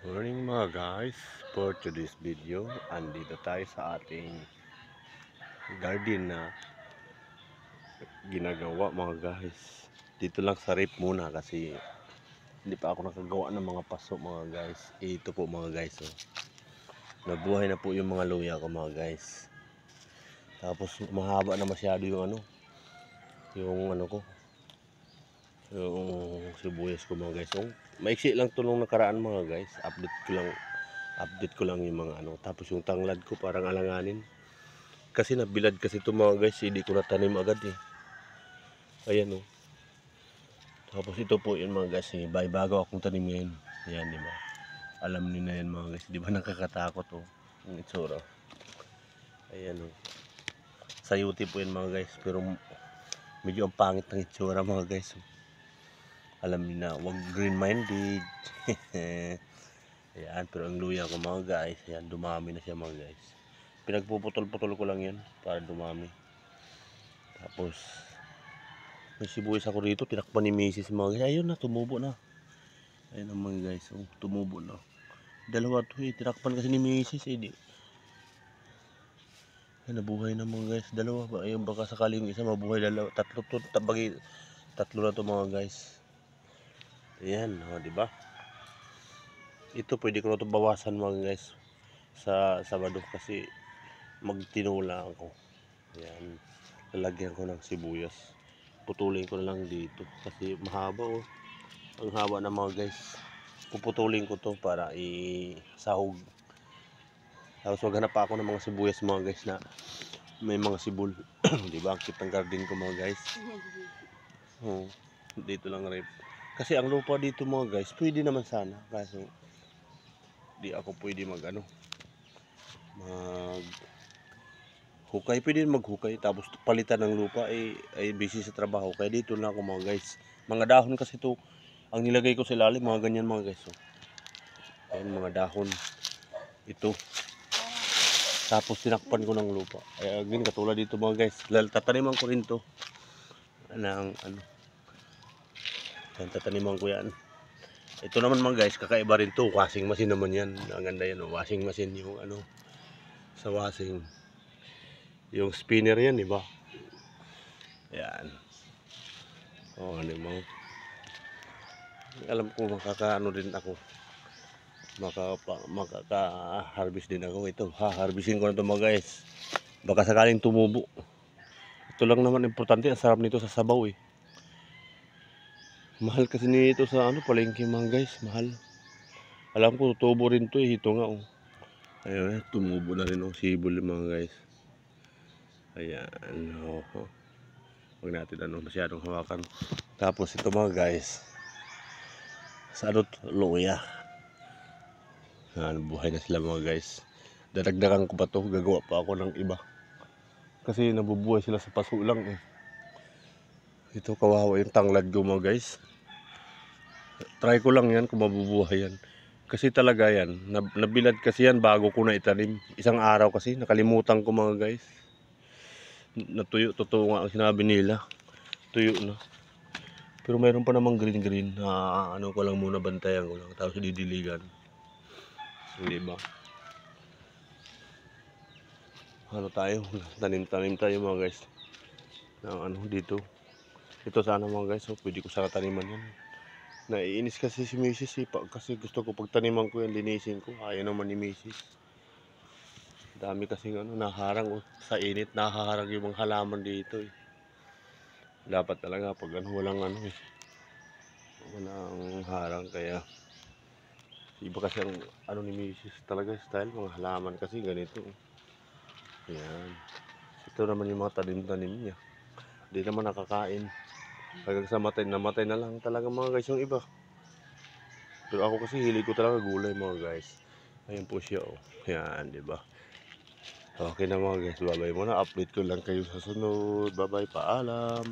Morning mga guys, for today's video, andito tayo sa ating garden na ginagawa mga guys. Dito lang sa rip muna kasi hindi pa ako nakagawa ng mga paso mga guys. Ito po mga guys, oh. Nabuhay na po yung mga luya ko mga guys. Tapos mahaba na masyado yung yung sibuyas ko mga guys. So, maiksi lang to nung nakaraan mga guys. Update ko lang yung mga Tapos yung tanglad ko parang alanganin. Kasi nabilad kasi ito mga guys, hindi ko natanim agad eh. Ayan oh. Tapos ito po yun mga guys, bago akong tanim ngayon. Ayan, di ba? Alam niyo na yan mga guys, di ba nakakatakot oh. Ang itsura. Ayan oh. Sayuti po yan mga guys, pero medyo ang pangit ng itsura mga guys oh. Alam niyo na, wag green-minded. Ayan, pero ang luya ko mga guys, ayan, dumami na siya mga guys. Pinagpuputol-putol ko lang yan para dumami. Tapos may sibuyas ako dito, tinakpan ni Mrs. mga guys. Ayun na, tumubo na. Ayun na mga guys, oh, tumubo na. Dalawa to eh, tinakpan kasi ni Mrs. eh. Ay, nabuhay na mga guys. Dalawa ba? Ayun, baka sakaling isa mabuhay. Dalawa, tatlo na to mga guys. Ayan, oh, di ba? Ito pwede ko na ito bawasan mga guys sa Sabado kasi magtinula ako. Ayan, lalagyan ko ng sibuyas. Putulin ko na lang dito kasi mahaba oh. Ang haba na mga guys. Puputulin ko to para isahog. Tapos maghanap pa ako ng mga sibuyas mga guys na may mga sibol. Di ba? Ang cute ng garden ko mga guys. Oh, dito lang rep. Kasi ang lupa dito mga guys, pwede naman sana. Kaso di ako pwede mag hukay. Pwede maghukay. Tapos palitan ng lupa ay busy sa trabaho. Kaya dito lang ako mga guys. Mga dahon kasi to ang nilagay ko sa ilalim, mga ganyan mga guys. Oh. Ayan, mga dahon. Ito. Tapos tinakpan ko ng lupa. Ay, again, katulad dito mga guys. Tataniman ko rin to. Tataniman ko yan. Ito naman mga guys, kakaiba rin to. Washing machine naman yan. Ang ganda yan. Oh. Washing machine yung sa washing. Yung spinner yan, di ba? Ayan. Oh, ano mo. Alam ko makakaano din ako. Makaka-harvest din ako. Ito, harvestin ko na ito mga guys. Baka sakaling tumubo. Ito lang naman importante, ang sarap nito sa sabaw eh. Mahal kasi nito sa palengke mga guys, mahal. Alam ko tutubo rin to eh, ito nga oh. Ayun, tumubo na rin ang sibol mga guys. Ayan, oh. Huwag natin masyadong hawakan. Tapos ito mga guys, sa luya. Buhay na sila mga guys. Dadagdagan ko pa to, gagawa pa ako ng iba. Kasi nabubuhay sila sa paso lang eh. Ito kawawa yung tanglad ko mga guys. Try ko lang yan kung mabubuhay yan. Kasi talaga yan, nabilad kasi yan bago ko na itanim. Isang araw kasi, nakalimutan ko mga guys. Natuyo, totoo nga ang sinabi nila. Tuyo na. Pero mayroon pa namang green na ko lang muna, bantayan ko lang. Tapos didiligan. Hindi ba? Tanim-tanim tayo mga guys. Dito. Ito sana mga guys, pwede ko sana taniman yan. Naiinis kasi si Mrs. kasi gusto ko pagtaniman ko yan, linisin ko. Ayaw naman ni Mrs. Dami kasi naharang sa init, nahaharang yung mga halaman dito eh. Dapat talaga pag walang walang harang, kaya iba kasi ang ni Mrs. talaga style, mga halaman kasi ganito. Ayan. Ito naman yung mga tanim-tanim niya. Hindi naman nakakain. Hanggang sa namatay na lang talaga mga guys yung iba. Pero ako kasi hilig ko talaga gulay mga guys. Ayan po siya oh. Yan, di ba? Okay na mga guys, bye-bye muna. Update ko lang kayo sa sunod. Bye-bye, paalam.